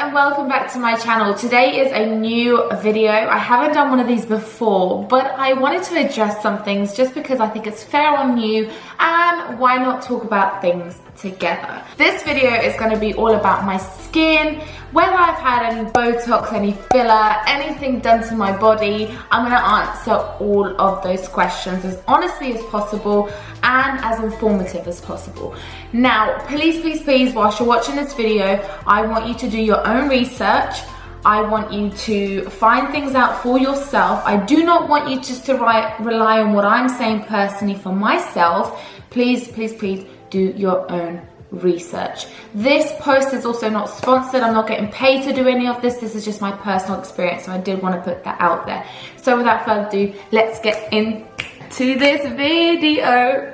and welcome back to my channel. Today is a new video. I haven't done one of these before, but I wanted to address some things just because I think it's fair on you, and why not talk about things together. This video is going to be all about my skin, whether I've had any Botox, any filler, anything done to my body. I'm going to answer all of those questions as honestly as possible and as informative as possible. Now, please, whilst you're watching this video, I want you to do your own research. I want you to find things out for yourself. I do not want you just to rely on what I'm saying personally for myself. Please do your own research. This post is also not sponsored. I'm not getting paid to do any of this. This is just my personal experience, so I did want to put that out there. So without further ado, let's get into this video.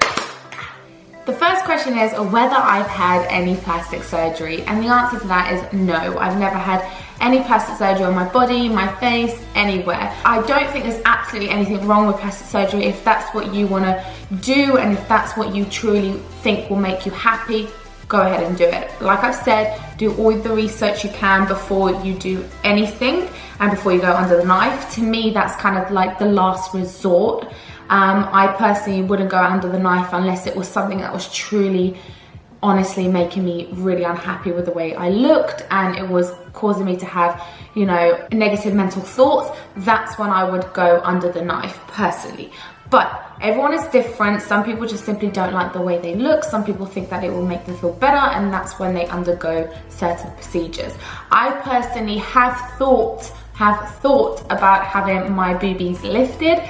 The first question is whether I've had any plastic surgery, and the answer to that is no. I've never had any plastic surgery on my body, my face, anywhere. I don't think there's absolutely anything wrong with plastic surgery. If that's what you want to do and if that's what you truly think will make you happy, go ahead and do it. Like I've said, do all the research you can before you do anything and before you go under the knife. To me, that's kind of like the last resort. I personally wouldn't go under the knife unless it was something that was truly, honestly making me really unhappy with the way I looked and it was causing me to have, you know, negative mental thoughts. That's when I would go under the knife personally. But everyone is different. Some people just simply don't like the way they look. Some people think that it will make them feel better, and that's when they undergo certain procedures. I personally have thought about having my boobies lifted.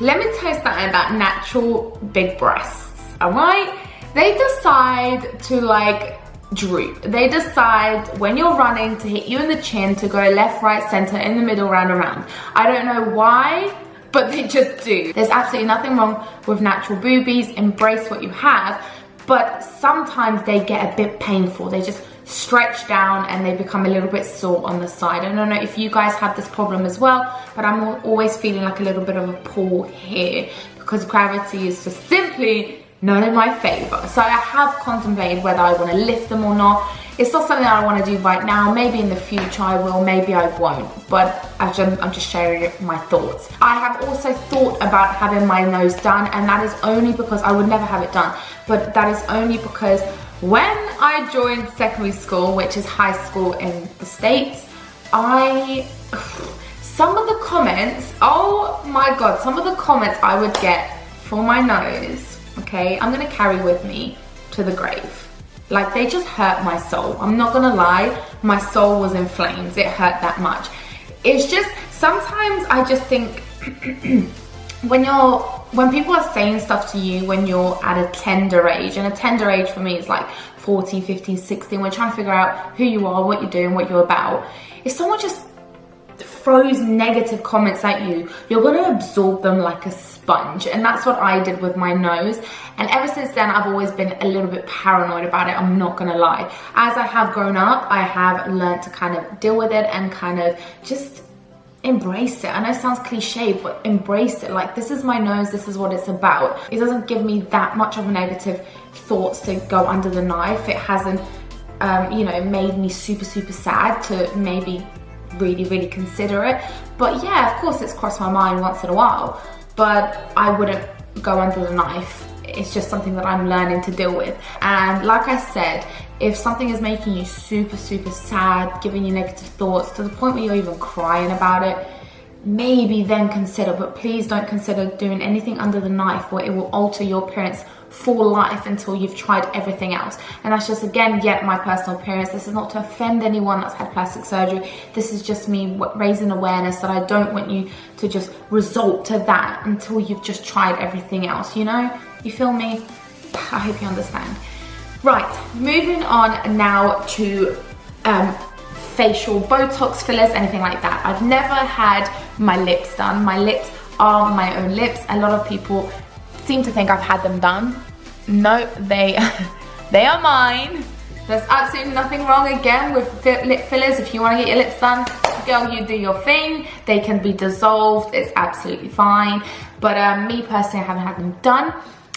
Let me tell you something about natural big breasts, all right? They decide to like droop. They decide when you're running to hit you in the chin, to go left, right, center, in the middle, round and round. I don't know why, but they just do. There's absolutely nothing wrong with natural boobies. Embrace what you have, but sometimes they get a bit painful. They just stretch down and they become a little bit sore on the side. I don't know if you guys have this problem as well, but I'm always feeling like a little bit of a pull here because gravity is just simply not in my favor. So I have contemplated whether I want to lift them or not. It's not something that I want to do right now. Maybe in the future I will, maybe I won't, but I'm just sharing my thoughts. I have also thought about having my nose done, and that is only because I would never have it done, but that is only because when I joined secondary school, which is high school in the States, some of the comments, oh my God, some of the comments I would get for my nose, okay, I'm gonna carry with me to the grave. Like, they just hurt my soul. I'm not gonna lie, my soul was in flames. It hurt that much. It's just, sometimes I just think, when people are saying stuff to you when you're at a tender age, and a tender age for me is like 14, 15, 16, we're trying to figure out who you are, what you're doing, what you're about. If someone just throws negative comments at you, you're going to absorb them like a sponge, and that's what I did with my nose. And ever since then, I've always been a little bit paranoid about it. I'm not going to lie. As I have grown up, I have learned to kind of deal with it and kind of just embrace it. I know it sounds cliche, but embrace it. Like, this is my nose, this is what it's about. It doesn't give me that much of negative thoughts to go under the knife. It hasn't you know, made me super sad to maybe really consider it. But yeah, of course it's crossed my mind once in a while, but I wouldn't go under the knife. It's just something that I'm learning to deal with. And like I said, if something is making you super sad, giving you negative thoughts to the point where you're even crying about it, maybe then consider, but please don't consider doing anything under the knife where it will alter your appearance for life until you've tried everything else. And that's just, again, yet my personal appearance. This is not to offend anyone that's had plastic surgery. This is just me raising awareness that I don't want you to just resort to that until you've just tried everything else, you know? You feel me? I hope you understand. Right, moving on now to facial Botox, fillers, anything like that. I've never had my lips done. My lips are my own lips. A lot of people seem to think I've had them done. No, they are mine. There's absolutely nothing wrong, again, with lip fillers. If you want to get your lips done, girl, you do your thing. They can be dissolved. It's absolutely fine. But me personally, I haven't had them done.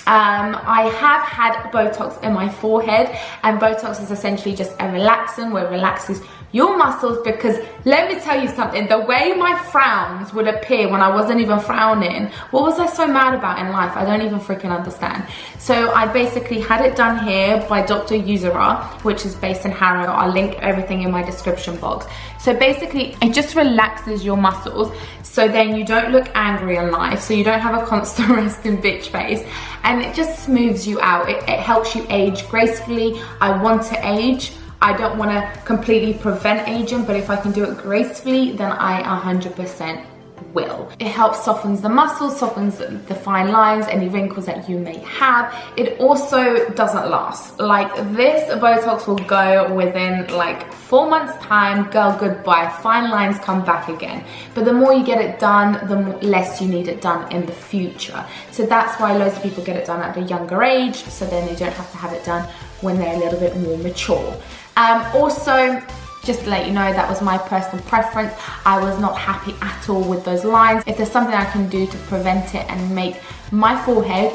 I have had Botox in my forehead, and Botox is essentially just a relaxant where it relaxes your muscles, because let me tell you something, the way my frowns would appear when I wasn't even frowning, what was I so mad about in life? I don't even freaking understand. So I basically had it done here by Dr Yusra, which is based in Harrow. I'll link everything in my description box. So basically it just relaxes your muscles, so then you don't look angry in life, so you don't have a constant resting bitch face, and it just smooths you out. It helps you age gracefully. I want to age. I don't want to completely prevent aging, but if I can do it gracefully, then I 100% will. It helps softens the muscles, softens the fine lines, any wrinkles that you may have. It also doesn't last. Like, this Botox will go within like 4 months time, girl, goodbye, fine lines come back again. But the more you get it done, the less you need it done in the future. So that's why loads of people get it done at a younger age, so then they don't have to have it done when they're a little bit more mature. Also, just to let you know, that was my personal preference. I was not happy at all with those lines. If there's something I can do to prevent it and make my forehead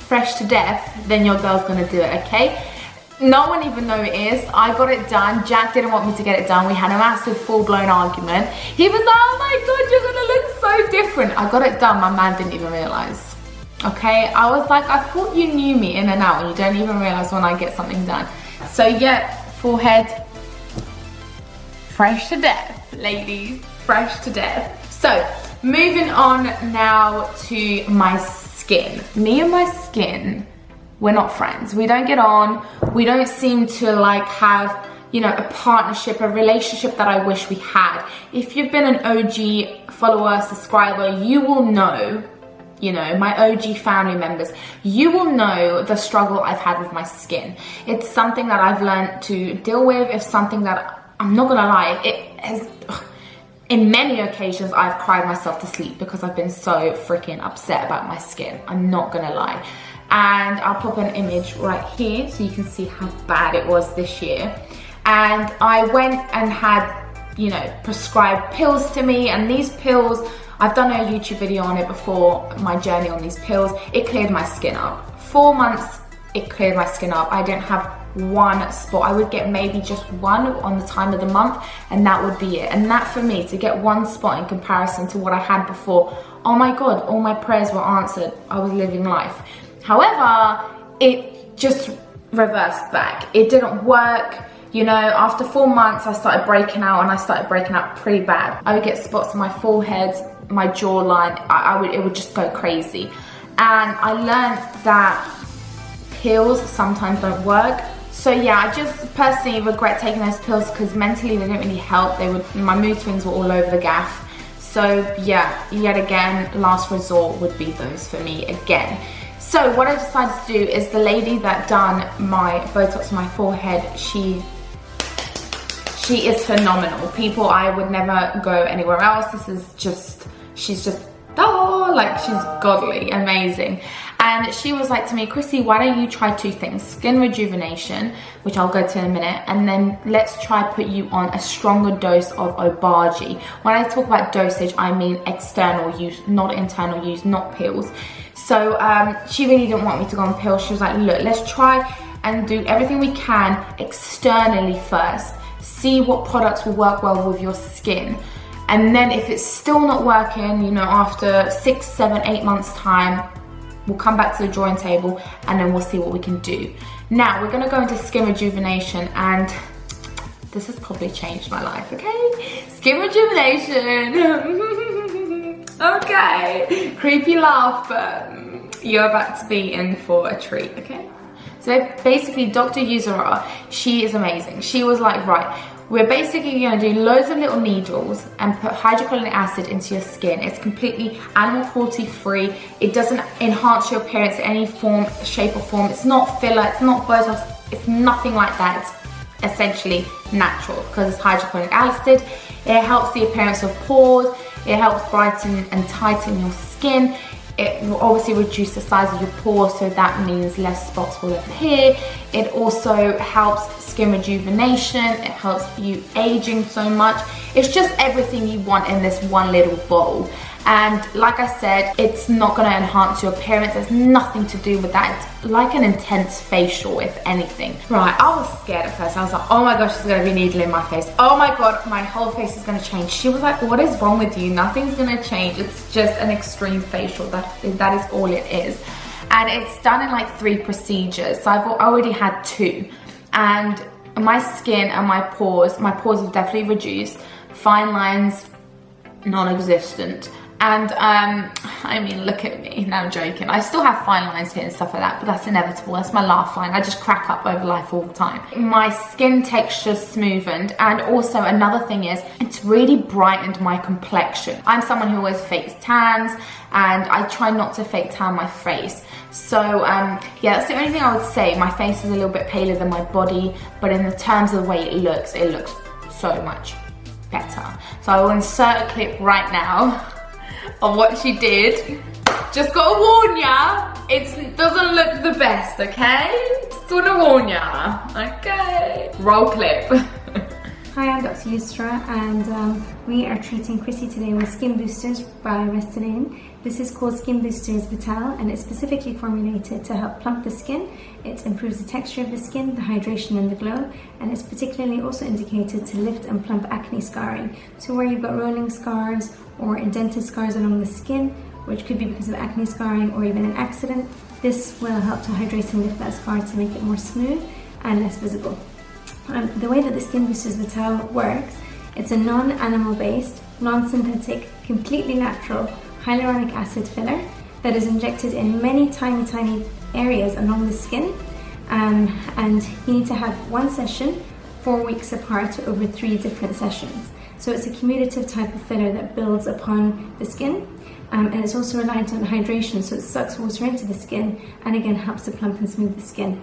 fresh to death, then your girl's gonna do it, okay? No one even know it is. I got it done. Jack didn't want me to get it done. We had a massive full-blown argument. He was like, oh my God, you're gonna look so different. I got it done, my man didn't even realize. Okay, I was like, I thought you knew me in and out, and you don't even realize when I get something done. So yeah, forehead, fresh to death, ladies, fresh to death. So moving on now to my skin. Me and my skin, we're not friends. We don't get on. We don't seem to like have, you know, a partnership, a relationship that I wish we had. If you've been an OG follower, subscriber, you will know, you know, my OG family members, you will know the struggle I've had with my skin. It's something that I've learned to deal with. It's something that, I'm not gonna lie, it has, in many occasions, I've cried myself to sleep because I've been so freaking upset about my skin. I'm not gonna lie. And I'll pop an image right here so you can see how bad it was this year. And I went and had, you know, prescribed pills to me, and these pills, I've done a YouTube video on it before, my journey on these pills. It cleared my skin up. 4 months, it cleared my skin up. I didn't have one spot. I would get maybe just one on the time of the month, and that would be it. And that, for me, to get one spot in comparison to what I had before, oh my God, all my prayers were answered. I was living life. However, it just reversed back. It didn't work. You know, after 4 months, I started breaking out, and I started breaking out pretty bad. I would get spots on my forehead, my jawline. It would just go crazy. And I learned that pills sometimes don't work. So yeah, I just personally regret taking those pills because mentally they didn't really help. My mood swings were all over the gaff. So yeah, yet again, last resort would be those for me again. So what I decided to do is, the lady that done my Botox on my forehead, she is phenomenal. People, I would never go anywhere else. This is just, she's just, oh, like, she's godly, amazing. And she was like to me, Chrissy, why don't you try 2 things? Skin rejuvenation, which I'll go to in a minute, and then let's try put you on a stronger dose of Obagi. When I talk about dosage, I mean external use, not internal use, not pills. So she really didn't want me to go on pills. She was like, look, let's try and do everything we can externally first. See what products will work well with your skin. And then if it's still not working, you know, after 6, 7, 8 months time, we'll come back to the drawing table, and then we'll see what we can do. Now, we're gonna go into skin rejuvenation, and this has probably changed my life, okay? Skin rejuvenation. Okay, creepy laugh, but you're about to be in for a treat, okay? So basically, Dr. Yusra, she is amazing. She was like, right, we're basically going to do loads of little needles and put hydrochloric acid into your skin. It's completely animal cruelty free. It doesn't enhance your appearance in any form, shape or form. It's not filler, it's not Botox, it's nothing like that. It's essentially natural because it's hydrochloric acid. It helps the appearance of pores. It helps brighten and tighten your skin. It will obviously reduce the size of your pores, so that means less spots will appear. It also helps skin rejuvenation. It helps you aging so much. It's just everything you want in this one little bottle. And like I said, it's not going to enhance your appearance. There's nothing to do with that. It's like an intense facial, if anything. Right, I was scared at first. I was like, oh my gosh, there's going to be a needle in my face. Oh my god, my whole face is going to change. She was like, what is wrong with you? Nothing's going to change. It's just an extreme facial. That is all it is. And it's done in like 3 procedures. So I've already had 2. And my skin and my pores have definitely reduced. Fine lines, non-existent. And I mean, look at me. Now I'm joking. I still have fine lines here and stuff like that, but that's inevitable. That's my laugh line. I just crack up over life all the time. My skin texture's smoothened, and also another thing is it's really brightened my complexion. I'm someone who always fakes tans, and I try not to fake tan my face. So yeah, that's the only thing I would say. My face is a little bit paler than my body, but in the terms of the way it looks so much better. So I will insert a clip right now of what she did. Just gotta warn ya, it doesn't look the best, okay? Just wanna warn ya, okay? Roll clip. Hi, I'm Dr Yusra, and we are treating Chrissy today with Skin Boosters by Restylane. This is called Skin Boosters Vital, and it's specifically formulated to help plump the skin. It improves the texture of the skin, the hydration and the glow, and it's particularly also indicated to lift and plump acne scarring. So where you've got rolling scars or indented scars along the skin, which could be because of acne scarring or even an accident, this will help to hydrate and lift that scar to make it more smooth and less visible. The way that the Skin Boosters Vital works, it's a non-animal based, non-synthetic, completely natural hyaluronic acid filler that is injected in many tiny areas along the skin, and you need to have 1 session 4 weeks apart over 3 different sessions. So it's a cumulative type of filler that builds upon the skin, and it's also reliant on hydration, so it sucks water into the skin and again helps to plump and smooth the skin.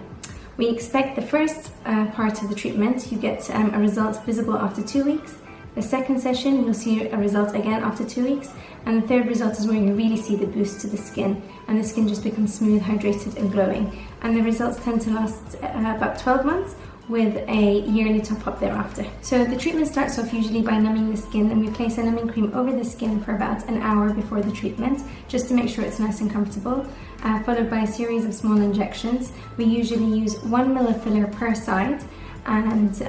We expect the first part of the treatment, you get a result visible after 2 weeks. The second session, you'll see a result again after 2 weeks. And the third result is where you really see the boost to the skin, and the skin just becomes smooth, hydrated and glowing. And the results tend to last about 12 months with a yearly top-up thereafter. So the treatment starts off usually by numbing the skin, and we place a numbing cream over the skin for about an hour before the treatment, just to make sure it's nice and comfortable, followed by a series of small injections. We usually use 1 ml of filler per side, and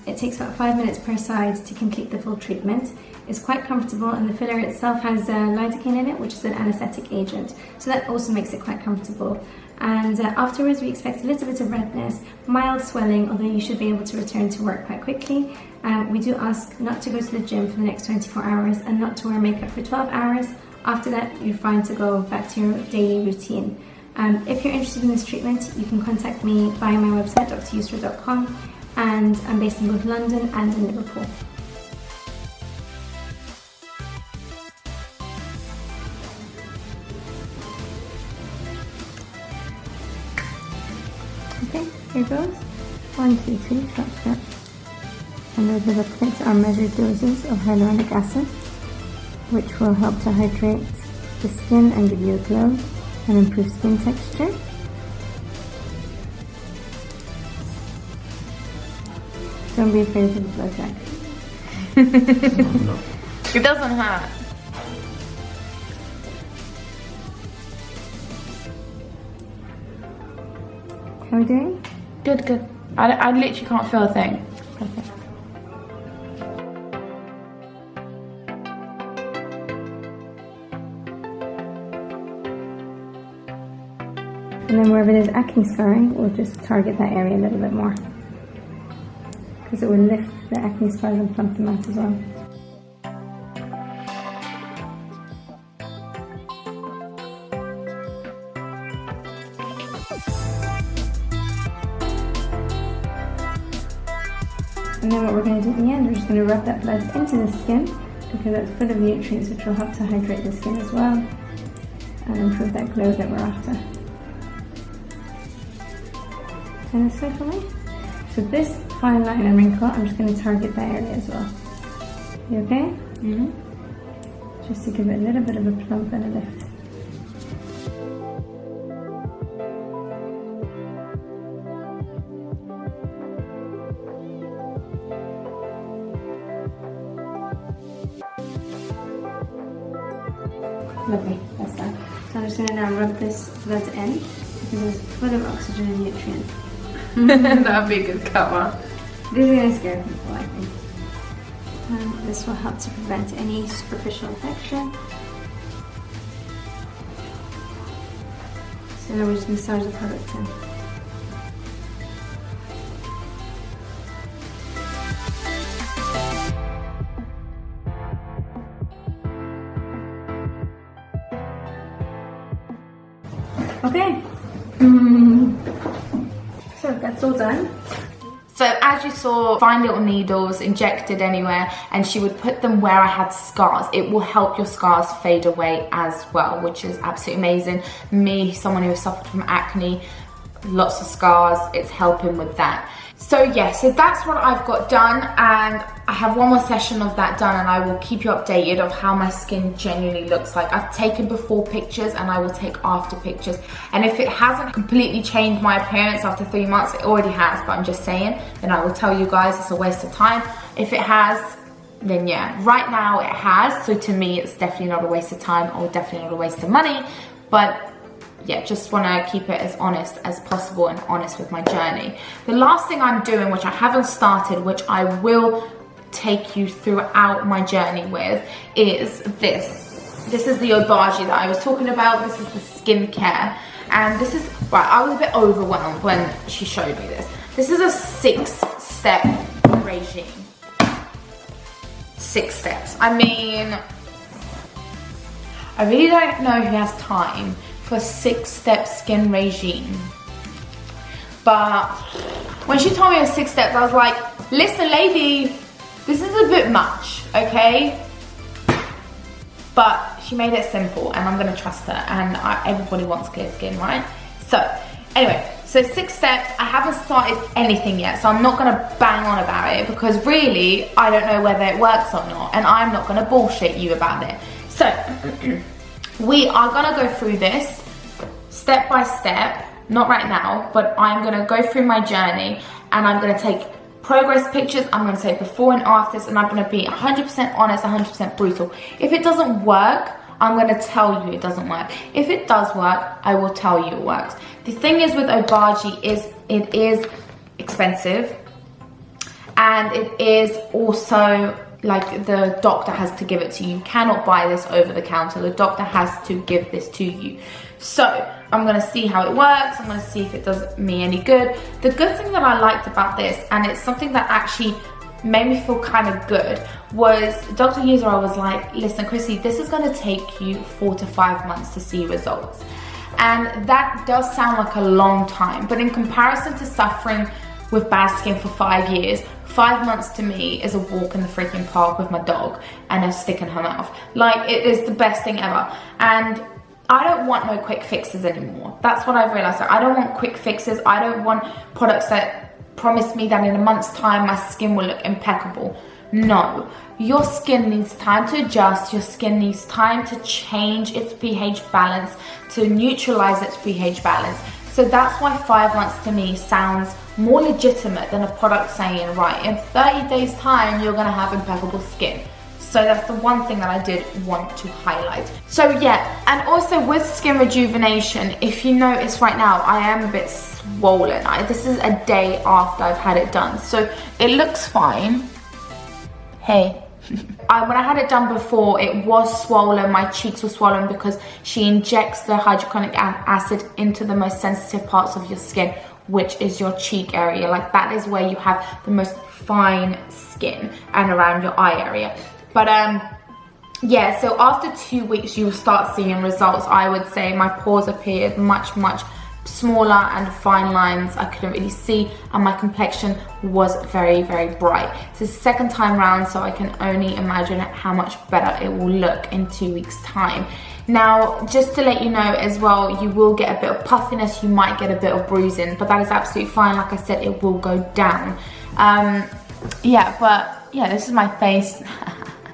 it takes about 5 minutes per side to complete the full treatment. It's quite comfortable, and the filler itself has lidocaine in it, which is an anesthetic agent, so that also makes it quite comfortable. And afterwards we expect a little bit of redness, mild swelling, although you should be able to return to work quite quickly. We do ask not to go to the gym for the next 24 hours and not to wear makeup for 12 hours. After that, you're fine to go back to your daily routine. If you're interested in this treatment, you can contact me via my website, drusra.com, and I'm based in both London and in Liverpool. Okay, here goes. 1, 2, 3, short step. And those little clips are measured doses of hyaluronic acid, which will help to hydrate the skin and give you a glow and improve skin texture. Don't be afraid of the blood, Jack. No. It doesn't hurt. How are we doing? Good, good. I literally can't feel a thing. Perfect. And then wherever there's acne scarring, we'll just target that area a little bit more, because it will lift the acne scars and plump them out as well. And then what we're going to do in the end, we're just going to rub that blood into the skin, because that's full of nutrients which will help to hydrate the skin as well and improve that glow that we're after. Turn this way for me. So this fine line and wrinkle, I'm just going to target that area as well. You okay? Mm-hmm. Just to give it a little bit of a plump and a lift. Lovely, that's done. So I'm just going to now rub this blood in because it's full of oxygen and nutrients. That'd be a good cover. This is going to scare people, I think. And this will help to prevent any superficial infection. So now we just massage the product in. Okay. So that's all done. So as you saw, fine little needles injected anywhere, and she would put them where I had scars. It will help your scars fade away as well, which is absolutely amazing. Me, someone who has suffered from acne, lots of scars, it's helping with that. So yeah, so that's what I've got done, and I have one more session of that done, and I will keep you updated of how my skin genuinely looks like. I've taken before pictures and I will take after pictures, and if it hasn't completely changed my appearance after 3 months, it already has, but I'm just saying, then I will tell you guys it's a waste of time. If it has, then yeah, right now it has, so to me it's definitely not a waste of time or definitely not a waste of money, but yeah, just want to keep it as honest as possible and honest with my journey. The last thing I'm doing, which I haven't started, which I will take you throughout my journey with, is this. This is the Obagi that I was talking about. This is the skincare. And this is, right, I was a bit overwhelmed when she showed me this. This is a 6-step regime. 6 steps. I mean, I really don't know who has time for a 6-step skin regime. But when she told me it was 6 steps, I was like, listen lady, this is a bit much, okay? But she made it simple, and I'm gonna trust her, and everybody wants clear skin, right? So anyway, so 6 steps. I haven't started anything yet, so I'm not gonna bang on about it, because really, I don't know whether it works or not, and I'm not gonna bullshit you about it. So, we are gonna go through this step by step, not right now, but I'm gonna go through my journey, and I'm gonna take progress pictures, I'm gonna take before and afters, and I'm gonna be 100% honest, 100% brutal. If it doesn't work, I'm gonna tell you it doesn't work. If it does work, I will tell you it works. The thing is with Obagi is it is expensive, and it is also like the doctor has to give it to you. You cannot buy this over the counter. The doctor has to give this to you. So I'm gonna see how it works. I'm gonna see if it does me any good. The good thing that I liked about this, and it's something that actually made me feel kind of good, was Dr. Yusra was like, listen Chrissy, this is gonna take you 4 to 5 months to see results. And that does sound like a long time, but in comparison to suffering with bad skin for 5 years, 5 months to me is a walk in the freaking park with my dog and a stick in her mouth. Like, it is the best thing ever. And I don't want no quick fixes anymore. That's what I've realized. I don't want quick fixes. I don't want products that promise me that in a month's time my skin will look impeccable. No, your skin needs time to adjust. Your skin needs time to change its pH balance, to neutralize its pH balance. So that's why 5 months to me sounds more legitimate than a product saying, right, in 30 days time, you're gonna have impeccable skin. So that's the one thing that I did want to highlight. So yeah, and also with skin rejuvenation, if you notice right now, I am a bit swollen. This is a day after I've had it done. So it looks fine. Hey. When I had it done before, it was swollen, my cheeks were swollen because she injects the hyaluronic acid into the most sensitive parts of your skin, which is your cheek area. Like, that is where you have the most fine skin, and around your eye area. But yeah, so after 2 weeks you will start seeing results. I would say my pores appeared much smaller, and fine lines I couldn't really see, and my complexion was very bright. So it's the second time round, so I can only imagine how much better it will look in 2 weeks time. Now, just to let you know as well, you will get a bit of puffiness, you might get a bit of bruising, but that is absolutely fine. Like I said, it will go down. Yeah, but yeah, this is my face.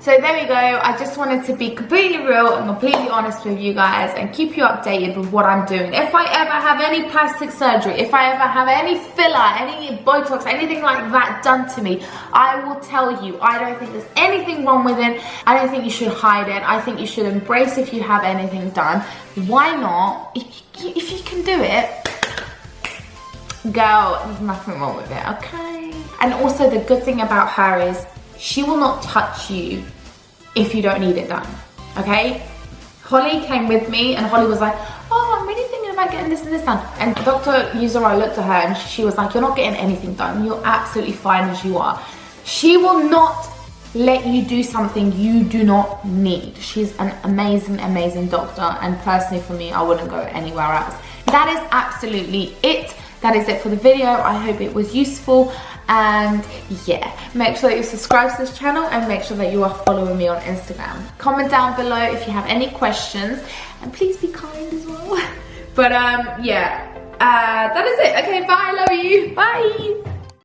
So there we go. I just wanted to be completely real and completely honest with you guys and keep you updated with what I'm doing. If I ever have any plastic surgery, if I ever have any filler, any Botox, anything like that done to me, I will tell you. I don't think there's anything wrong with it. I don't think you should hide it. I think you should embrace if you have anything done. Why not? If you can do it, girl, there's nothing wrong with it, okay? And also the good thing about her is she will not touch you if you don't need it done, okay? Holly came with me and Holly was like, oh, I'm really thinking about getting this and this done. And Dr. Yusra looked at her and she was like, you're not getting anything done. You're absolutely fine as you are. She will not let you do something you do not need. She's an amazing, amazing doctor. And personally for me, I wouldn't go anywhere else. That is absolutely it. That is it for the video. I hope it was useful. And yeah, make sure that you subscribe to this channel and make sure that you are following me on Instagram. Comment down below if you have any questions and please be kind as well. But yeah, that is it. Okay, bye, love you, bye.